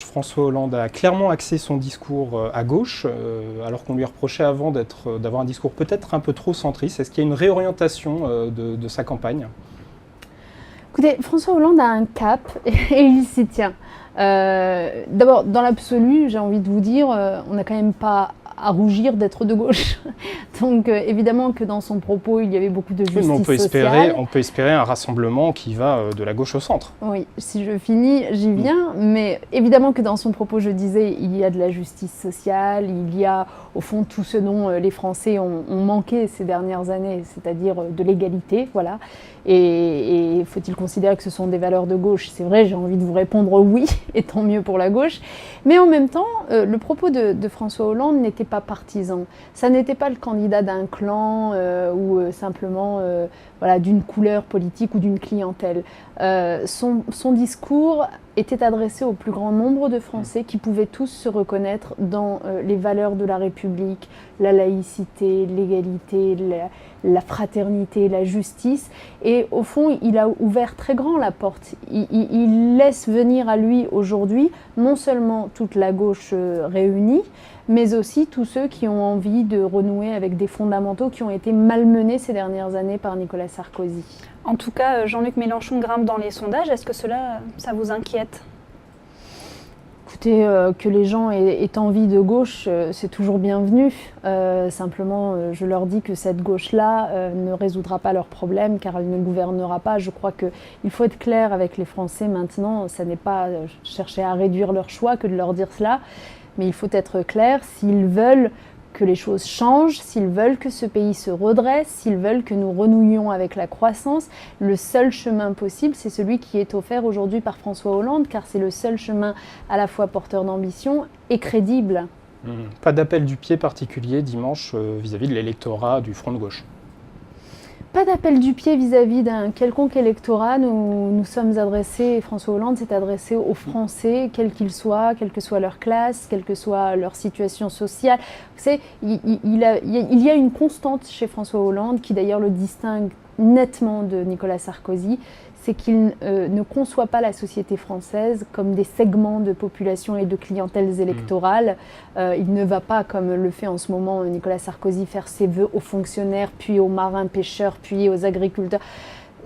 François Hollande a clairement axé son discours à gauche, alors qu'on lui reprochait avant d'avoir un discours peut-être un peu trop centriste. Est-ce qu'il y a une réorientation de sa campagne ? Écoutez, François Hollande a un cap et il s'y tient. D'abord, dans l'absolu, j'ai envie de vous dire, on n'a quand même pas à rougir d'être de gauche. Donc évidemment que dans son propos, il y avait beaucoup de justice sociale. On peut espérer un rassemblement qui va de la gauche au centre. Oui, si je finis, j'y viens. Mais évidemment que dans son propos, je disais, il y a de la justice sociale, il y a au fond tout ce dont les Français ont manqué ces dernières années, c'est-à-dire de l'égalité, voilà. Et faut-il considérer que ce sont des valeurs de gauche ? C'est vrai, j'ai envie de vous répondre oui, et tant mieux pour la gauche. Mais en même temps, le propos de François Hollande n'était pas partisan. Ça n'était pas le candidat d'un clan ou simplement voilà, d'une couleur politique ou d'une clientèle. Son discours était adressé au plus grand nombre de Français qui pouvaient tous se reconnaître dans les valeurs de la République, la laïcité, l'égalité, la fraternité, la justice. Et au fond, il a ouvert très grand la porte. Il laisse venir à lui aujourd'hui non seulement toute la gauche réunie, mais aussi tous ceux qui ont envie de renouer avec des fondamentaux qui ont été malmenés ces dernières années par Nicolas Sarkozy. En tout cas, Jean-Luc Mélenchon grimpe dans les sondages. Est-ce que ça vous inquiète ? Écoutez, que les gens aient envie de gauche, c'est toujours bienvenu. Simplement, je leur dis que cette gauche-là ne résoudra pas leurs problèmes car elle ne gouvernera pas. Je crois qu'il faut être clair avec les Français maintenant. Ça n'est pas chercher à réduire leur choix que de leur dire cela. Mais il faut être clair, s'ils veulent que les choses changent, s'ils veulent que ce pays se redresse, s'ils veulent que nous renouions avec la croissance, le seul chemin possible, c'est celui qui est offert aujourd'hui par François Hollande, car c'est le seul chemin à la fois porteur d'ambition et crédible. Pas d'appel du pied particulier dimanche vis-à-vis de l'électorat du Front de gauche. Pas d'appel du pied vis-à-vis d'un quelconque électorat. Nous sommes adressés, François Hollande s'est adressé aux Français, quels qu'ils soient, quelle que soit leur classe, quelle que soit leur situation sociale. Vous savez, il y a une constante chez François Hollande, qui d'ailleurs le distingue nettement de Nicolas Sarkozy, c'est qu'il ne conçoit pas la société française comme des segments de population et de clientèles électorales. Il ne va pas, comme le fait en ce moment Nicolas Sarkozy, faire ses vœux aux fonctionnaires, puis aux marins pêcheurs, puis aux agriculteurs.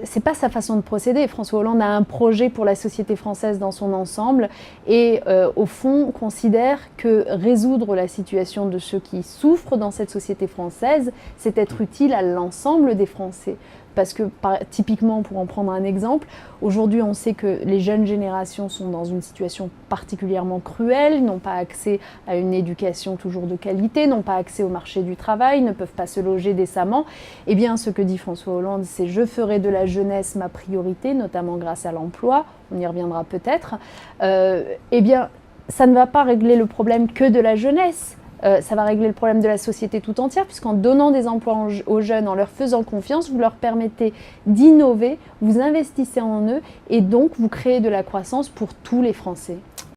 C'est pas sa façon de procéder. François Hollande a un projet pour la société française dans son ensemble et au fond considère que résoudre la situation de ceux qui souffrent dans cette société française, c'est être utile à l'ensemble des Français. Parce que typiquement, pour en prendre un exemple, aujourd'hui on sait que les jeunes générations sont dans une situation particulièrement cruelle, ils n'ont pas accès à une éducation toujours de qualité, n'ont pas accès au marché du travail, ne peuvent pas se loger décemment. Eh bien, ce que dit François Hollande, c'est « je ferai de la jeunesse ma priorité, notamment grâce à l'emploi », on y reviendra peut-être. Eh bien, ça ne va pas régler le problème que de la jeunesse. Ça va régler le problème de la société tout entière, puisqu'en donnant des emplois aux jeunes, en leur faisant confiance, vous leur permettez d'innover, vous investissez en eux et donc vous créez de la croissance pour tous les Français.